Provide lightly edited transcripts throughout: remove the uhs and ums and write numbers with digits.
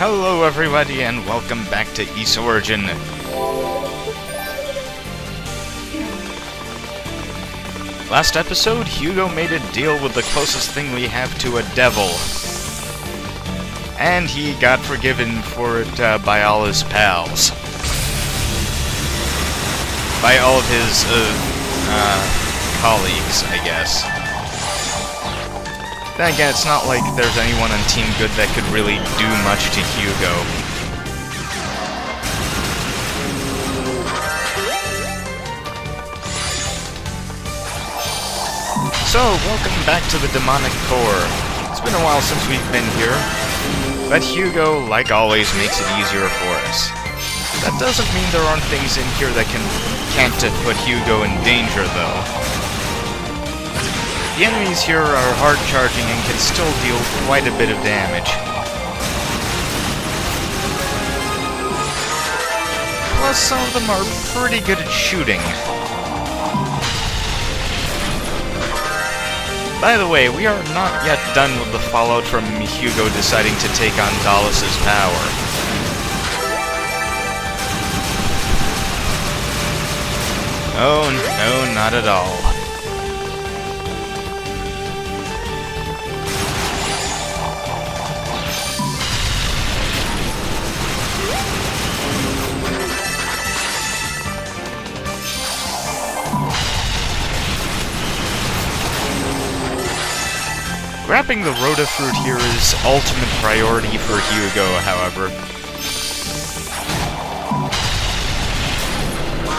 Hello everybody and welcome back to East Origin. Last episode, Hugo made a deal with the closest thing we have to a devil. And he got forgiven for it by all his pals. By all of his colleagues, I guess. Then again, it's not like there's anyone on Team Good that could really do much to Hugo. So, welcome back to the Demonic Core. It's been a while since we've been here, but Hugo, like always, makes it easier for us. That doesn't mean there aren't things in here that can't put Hugo in danger, though. The enemies here are hard-charging and can still deal quite a bit of damage. Plus, some of them are pretty good at shooting. By the way, we are not yet done with the fallout from Hugo deciding to take on Dallas's power. Oh, no, not at all. Grabbing the Rhoda fruit here is ultimate priority for Hugo, however.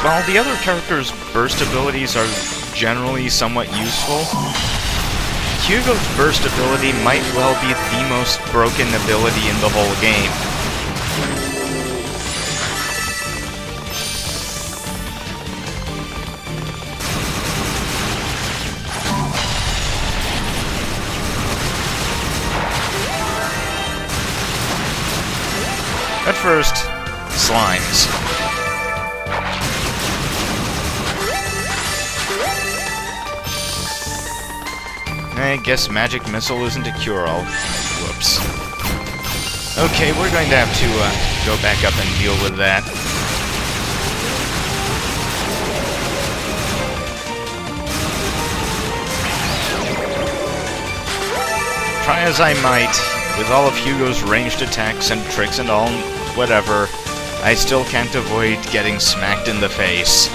While the other characters' burst abilities are generally somewhat useful, Hugo's burst ability might well be the most broken ability in the whole game. At first, slimes. I guess Magic Missile isn't a cure-all. Whoops. Okay, we're going to have to go back up and deal with that. Try as I might, with all of Hugo's ranged attacks and tricks and all, whatever, I still can't avoid getting smacked in the face.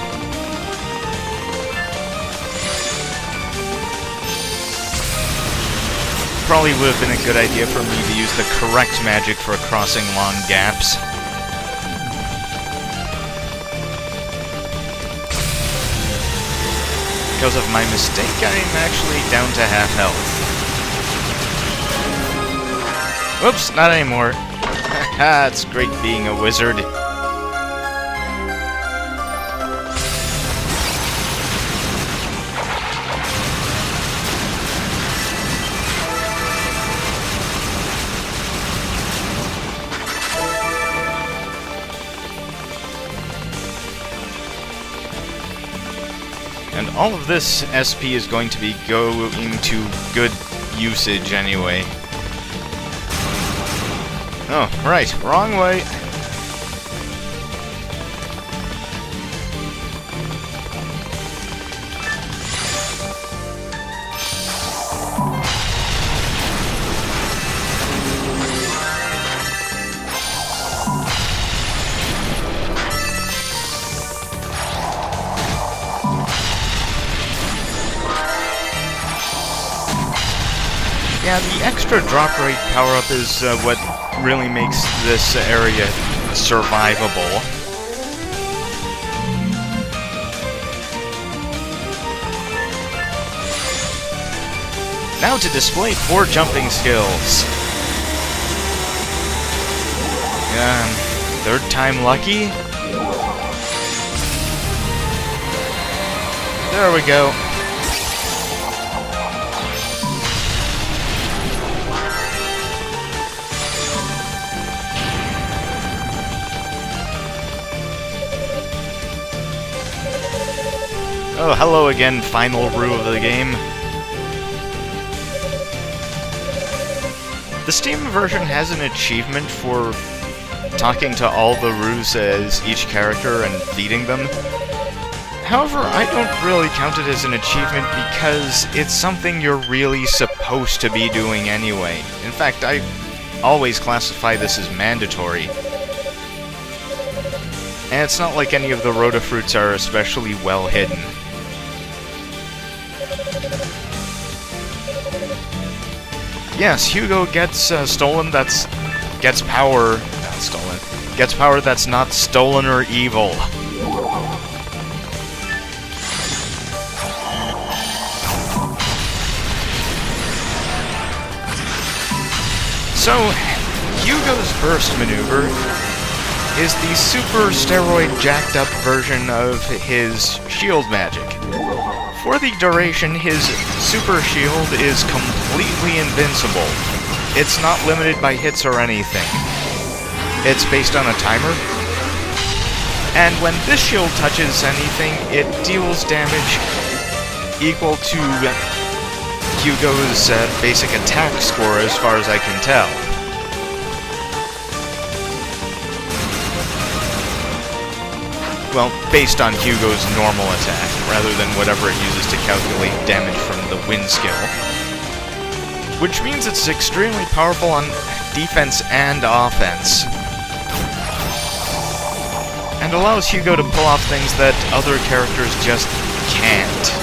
Probably would have been a good idea for me to use the correct magic for crossing long gaps. Because of my mistake, I'm actually down to half health. Whoops, not anymore. Haha, it's great being a wizard. And all of this SP is going to be going to good usage anyway. Oh, right, wrong way. Yeah, the extra drop rate power-up is what really makes this area survivable. Now to display 4 jumping skills. Third time lucky? There we go. Oh, hello again, final rule of the game. The Steam version has an achievement for talking to all the Roos as each character and feeding them. However, I don't really count it as an achievement because it's something you're really supposed to be doing anyway. In fact, I always classify this as mandatory. And it's not like any of the Rotafruits are especially well hidden. Yes, Hugo gets stolen. Gets power. Not stolen. Gets power that's not stolen or evil. So, Hugo's burst maneuver is the super steroid jacked up version of his shield magic. For the duration, his super shield is completely invincible. It's not limited by hits or anything. It's based on a timer. And when this shield touches anything, it deals damage equal to Hugo's basic attack score, as far as I can tell. Well, based on Hugo's normal attack, rather than whatever it uses to calculate damage from the wind skill. Which means it's extremely powerful on defense and offense. And allows Hugo to pull off things that other characters just can't.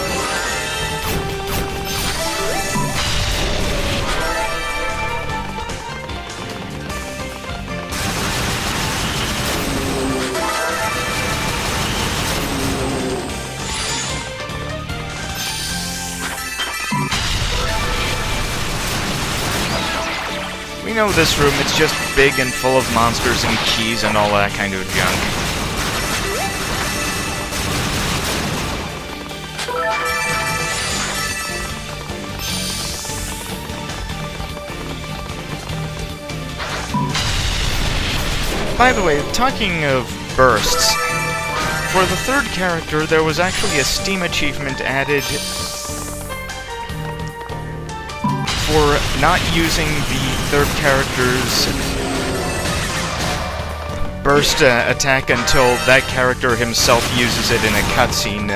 We know this room, it's just big and full of monsters and keys and all that kind of junk. By the way, talking of bursts, for the third character there was actually a Steam achievement added for not using the third character's burst attack until that character himself uses it in a cutscene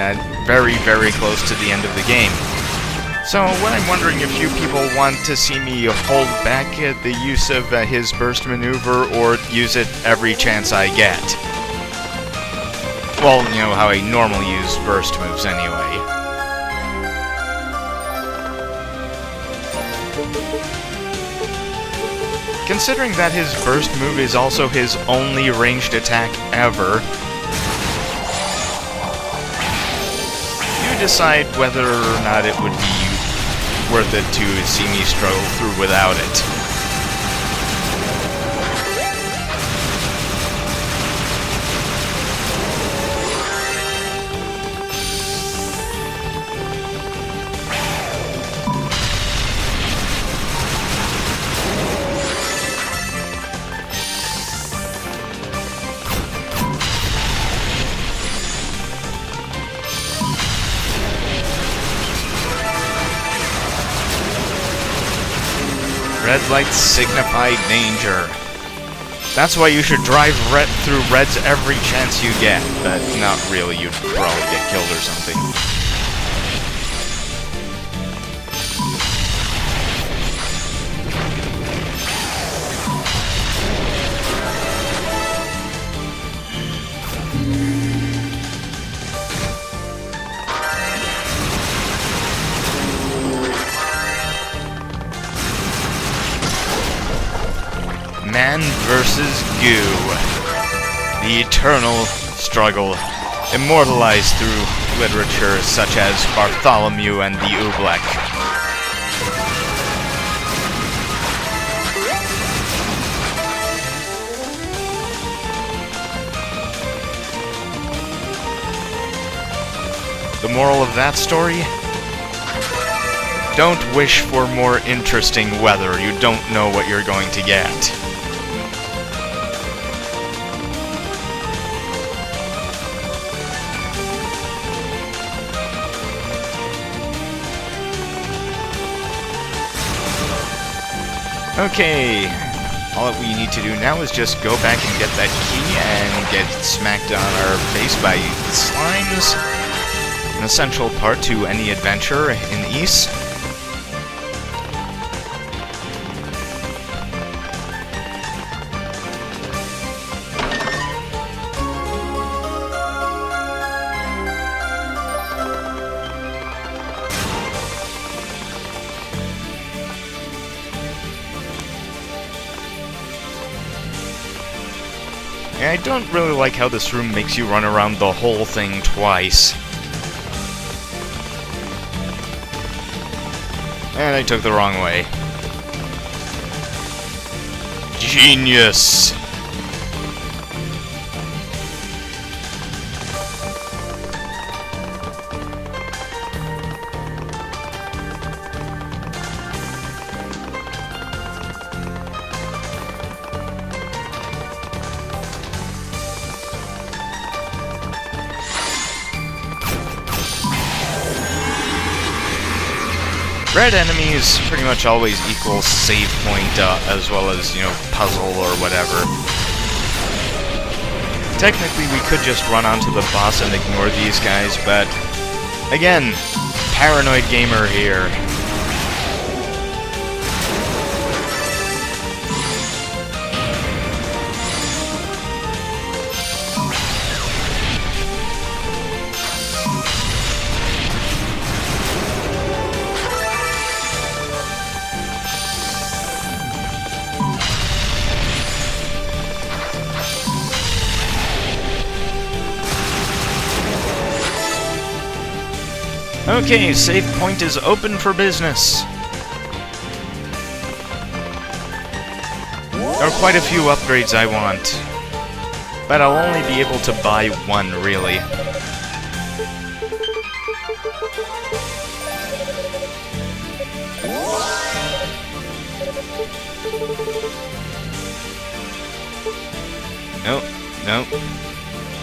very, very close to the end of the game. So, what I'm wondering if you people want to see me hold back the use of his burst maneuver, or use it every chance I get. Well, you know how I normally use burst moves anyway. Considering that his burst move is also his only ranged attack ever, you decide whether or not it would be worth it to see me struggle through without it. Red lights signify danger. That's why you should drive through reds every chance you get. But not really, you'd probably get killed or something. Man versus Goo. The eternal struggle, immortalized through literature such as Bartholomew and the Oobleck. The moral of that story? Don't wish for more interesting weather. You don't know what you're going to get. Okay, all that we need to do now is just go back and get that key and get smacked on our face by slimes. An essential part to any adventure in Ys. I don't really like how this room makes you run around the whole thing twice. And I took the wrong way. Genius! Red enemies pretty much always equal save point, as well as, you know, puzzle or whatever. Technically, we could just run onto the boss and ignore these guys, but again, paranoid gamer here. Okay, save point is open for business. There are quite a few upgrades I want, but I'll only be able to buy one, really. Nope, nope.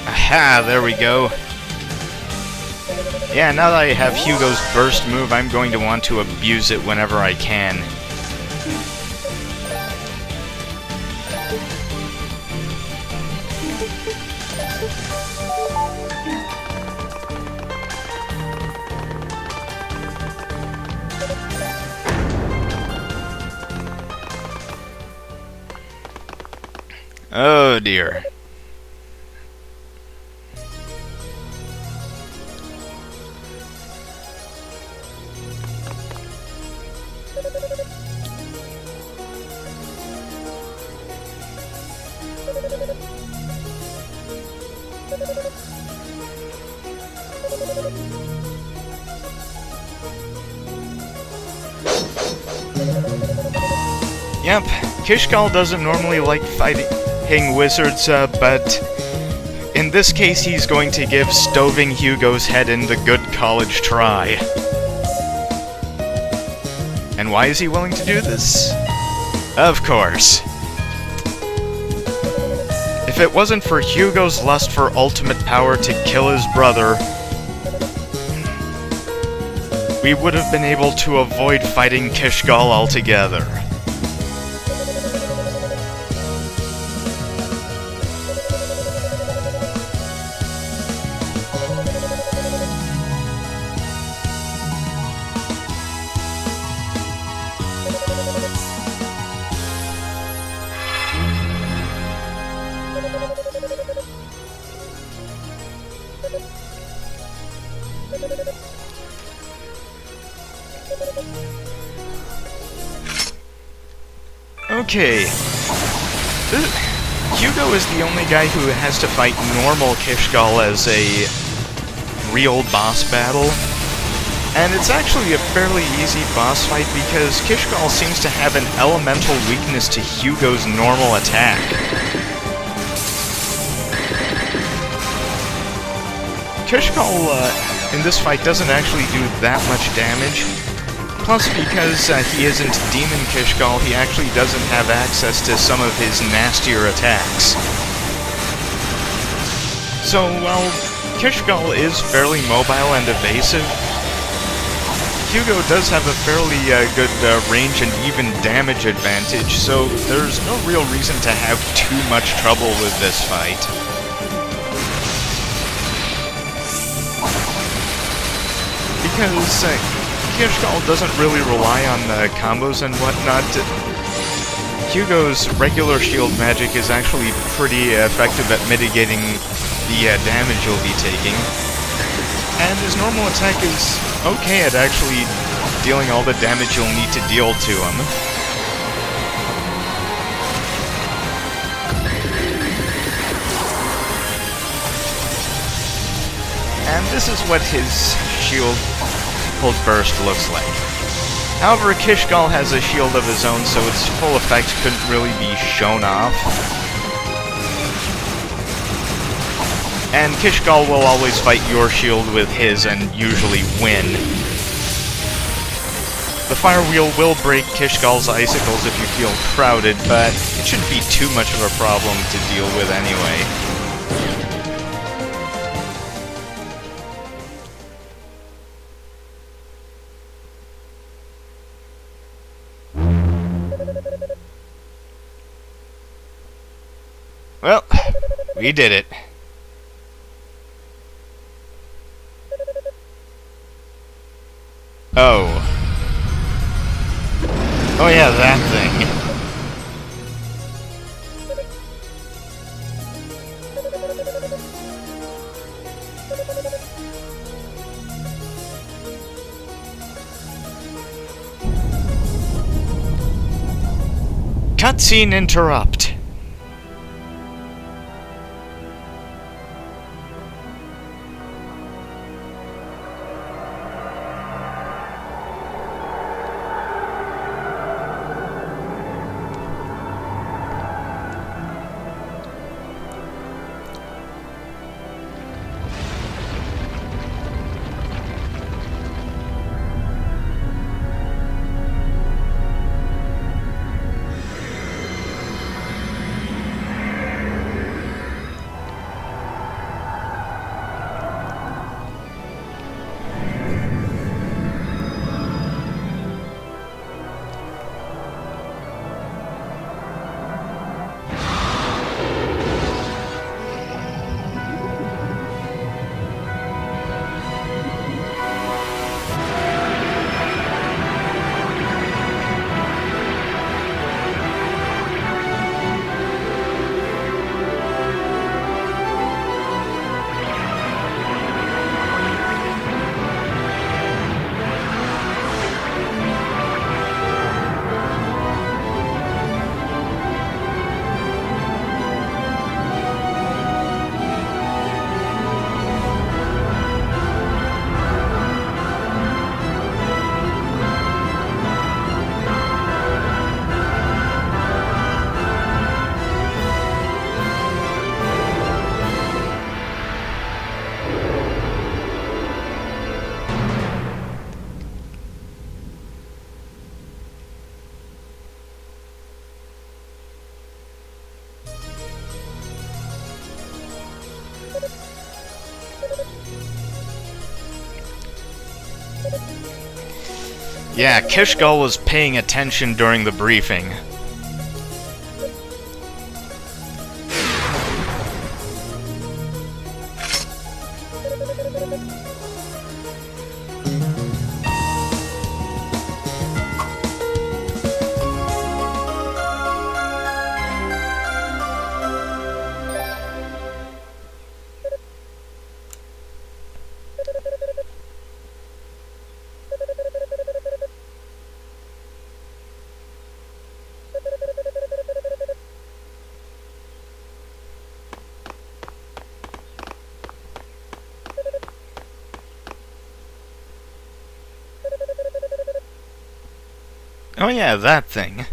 Aha, there we go. Yeah, now that I have Hugo's burst move, I'm going to want to abuse it whenever I can. Oh dear. Yep, Kishgal doesn't normally like fighting wizards, but in this case he's going to give stoving Hugo's head in the good college try. And why is he willing to do this? Of course. If it wasn't for Hugo's lust for ultimate power to kill his brother, we would have been able to avoid fighting Kishgal altogether. Okay. Hugo is the only guy who has to fight normal Kishgal as a real boss battle. And it's actually a fairly easy boss fight because Kishgal seems to have an elemental weakness to Hugo's normal attack. Kishgal in this fight doesn't actually do that much damage. Plus, because he isn't Demon Kishgal, he actually doesn't have access to some of his nastier attacks. So, while Kishgal is fairly mobile and evasive, Hugo does have a fairly good range and even damage advantage, so there's no real reason to have too much trouble with this fight. Because Kishgal doesn't really rely on combos and whatnot. Hugo's regular shield magic is actually pretty effective at mitigating the damage you'll be taking. And his normal attack is okay at actually dealing all the damage you'll need to deal to him. And this is what his shield pulled burst looks like. However, Kishgal has a shield of his own, so its full effect couldn't really be shown off. And Kishgal will always fight your shield with his and usually win. The Fire Wheel will break Kishgal's icicles if you feel crowded, but it shouldn't be too much of a problem to deal with anyway. Well, we did it. Oh. Oh yeah, that thing. Cutscene interrupt. Yeah, Kishgal was paying attention during the briefing. Oh yeah, that thing.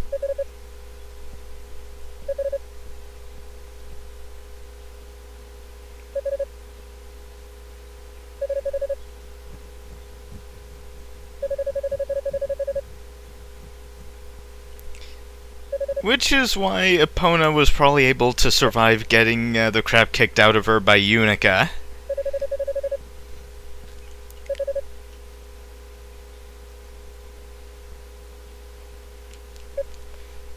Which is why Epona was probably able to survive getting the crap kicked out of her by Unica.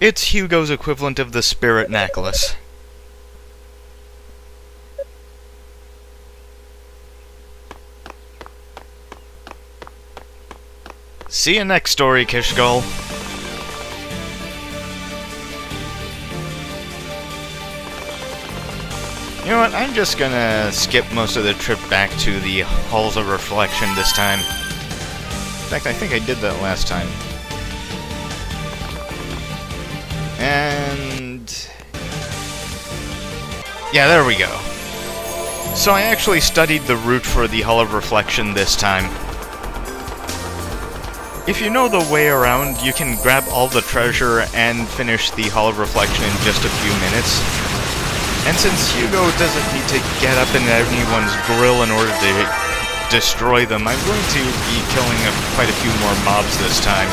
It's Hugo's equivalent of the spirit necklace. See you next story, Kishgul. You know what, I'm just gonna skip most of the trip back to the Halls of Reflection this time. In fact, I think I did that last time. And... yeah, there we go. So I actually studied the route for the Hall of Reflection this time. If you know the way around, you can grab all the treasure and finish the Hall of Reflection in just a few minutes. And since Hugo doesn't need to get up in anyone's grill in order to destroy them, I'm going to be killing quite a few more mobs this time.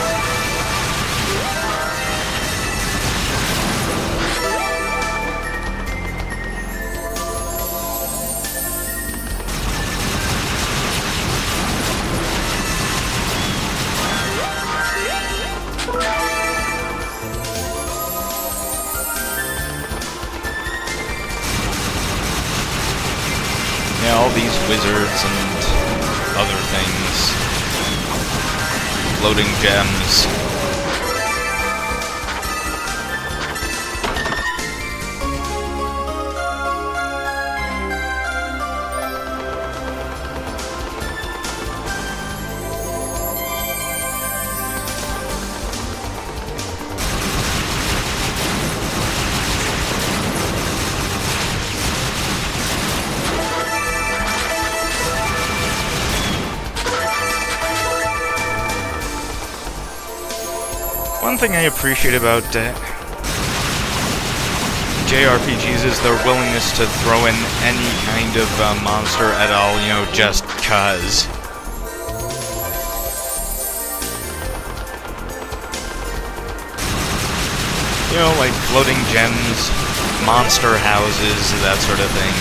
Yeah, all these wizards and other things. Floating gems. One thing I appreciate about JRPGs is their willingness to throw in any kind of monster at all, you know, just 'cause. You know, like floating gems, monster houses, that sort of thing.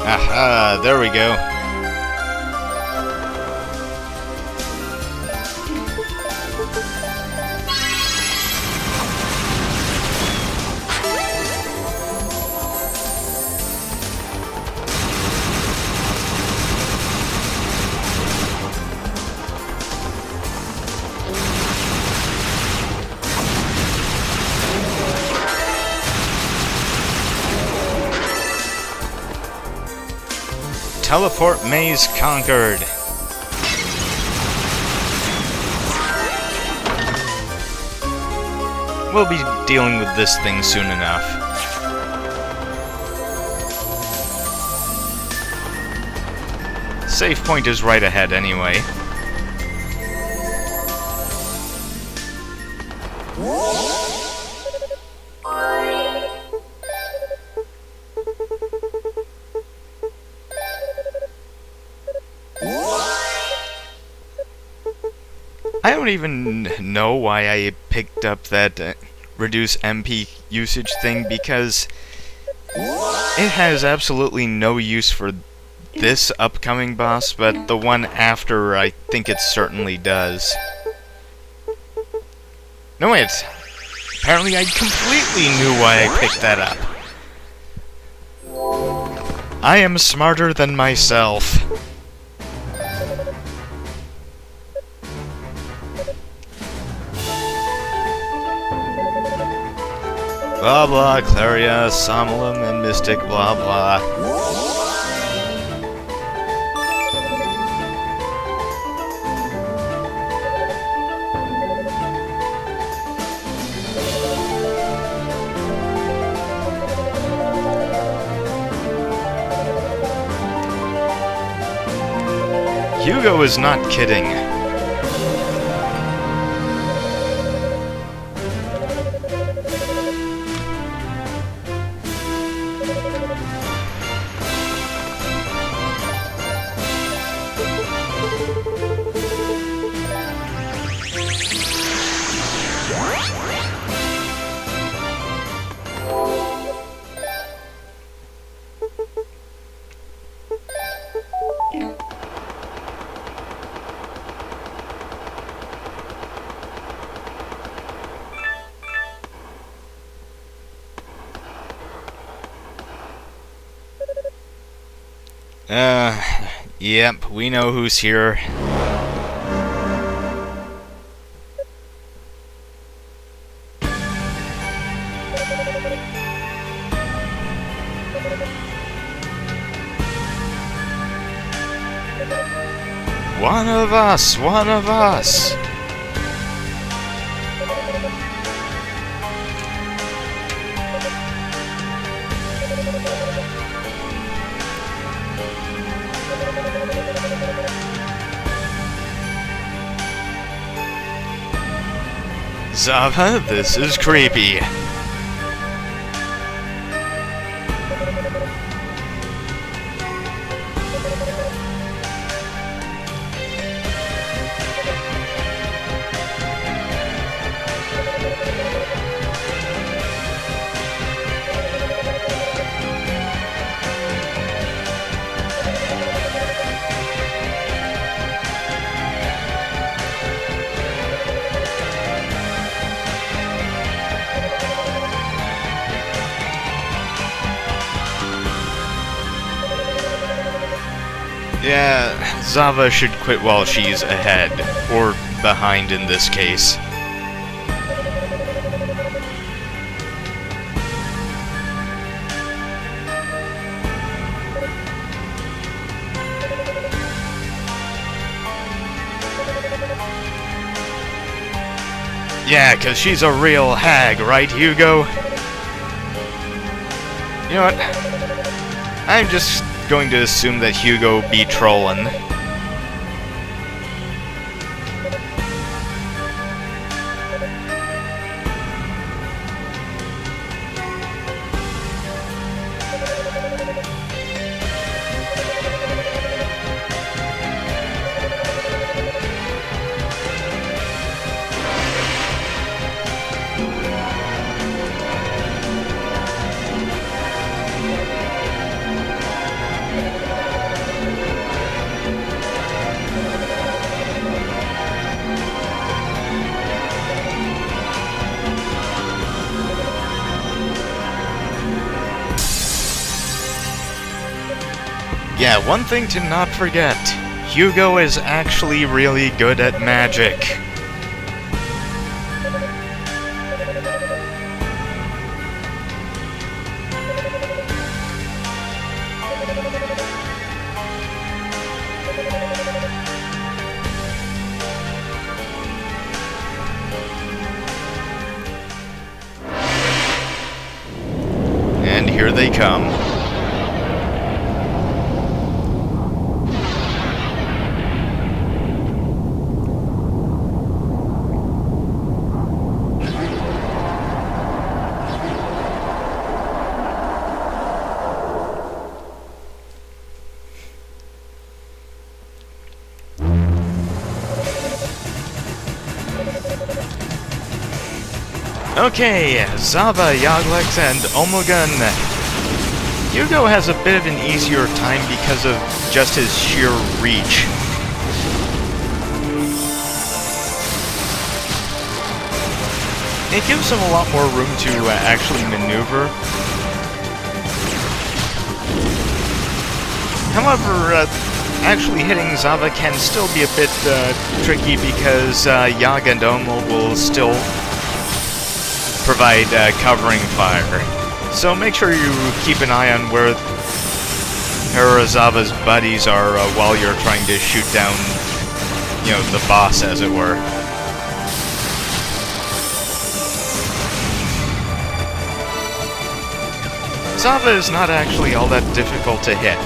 Aha, there we go. Teleport maze conquered. We'll be dealing with this thing soon enough. Save point is right ahead anyway. I don't even know why I picked up that reduce MP usage thing, because it has absolutely no use for this upcoming boss, but the one after, I think it certainly does. No wait, apparently I completely knew why I picked that up. I am smarter than myself. Blah blah, Claria, Somnolum, and Mystic, blah blah. Hugo is not kidding. Yep, we know who's here. One of us! One of us! Zava, this is creepy. Yeah, Zava should quit while she's ahead, or behind in this case. Yeah, 'cause she's a real hag, right, Hugo? You know what? I'm just going to assume that Hugo be trollin'. Yeah, one thing to not forget. Hugo is actually really good at magic. And here they come. Okay, Zava, Yoglex, and Omugan. Hugo has a bit of an easier time because of just his sheer reach. It gives him a lot more room to actually maneuver. However, actually hitting Zava can still be a bit tricky because Yag and Omo will still provide covering fire. So make sure you keep an eye on where Zava's buddies are while you're trying to shoot down, you know, the boss, as it were. Zava is not actually all that difficult to hit.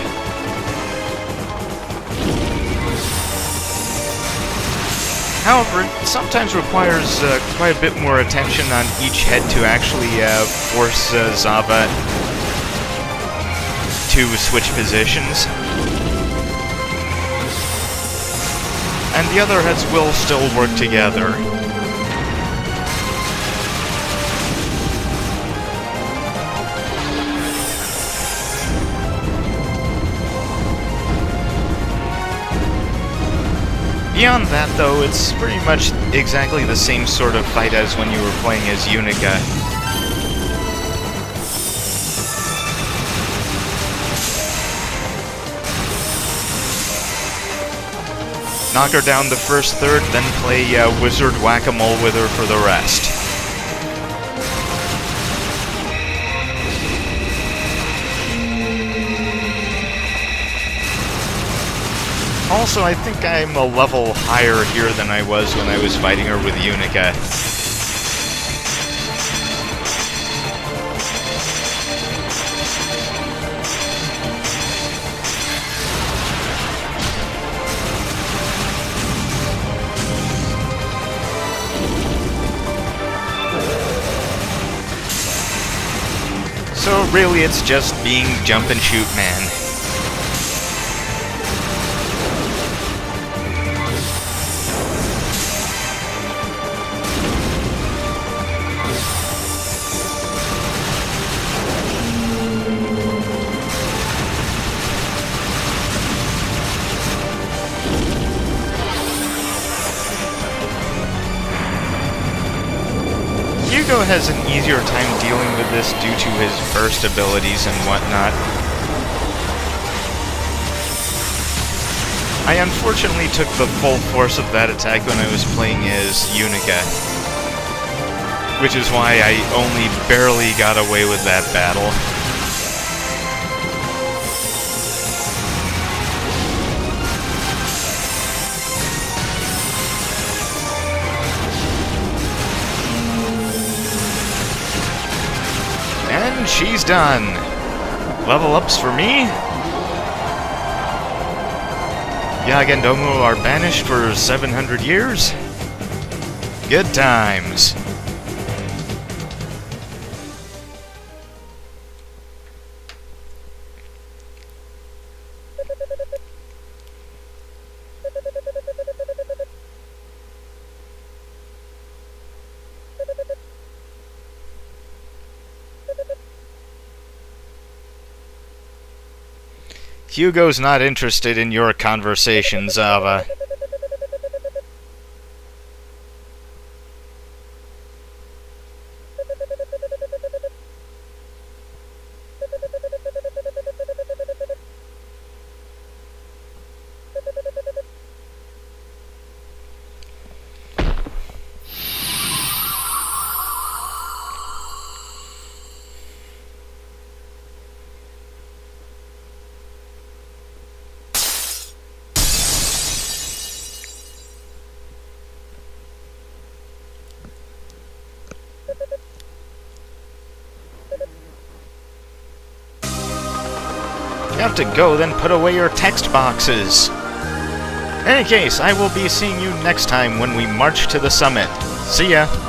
However, it sometimes requires quite a bit more attention on each head to actually force Zava to switch positions. And the other heads will still work together. Beyond that, though, it's pretty much exactly the same sort of fight as when you were playing as Unica. knock her down the first third, then play Wizard Whack-A-Mole with her for the rest. Also, I think I'm a level higher here than I was when I was fighting her with Unica. So really, it's just being jump and shoot, man. Hugo has an easier time dealing with this due to his burst abilities and whatnot. I unfortunately took the full force of that attack when I was playing as Unica, which is why I only barely got away with that battle. And she's done. Level ups for me. Yagendomu are banished for 700 years. Good times. Hugo's not interested in your conversations, Ava. You have to go, then put away your text boxes. In any case, I will be seeing you next time when we march to the summit. See ya!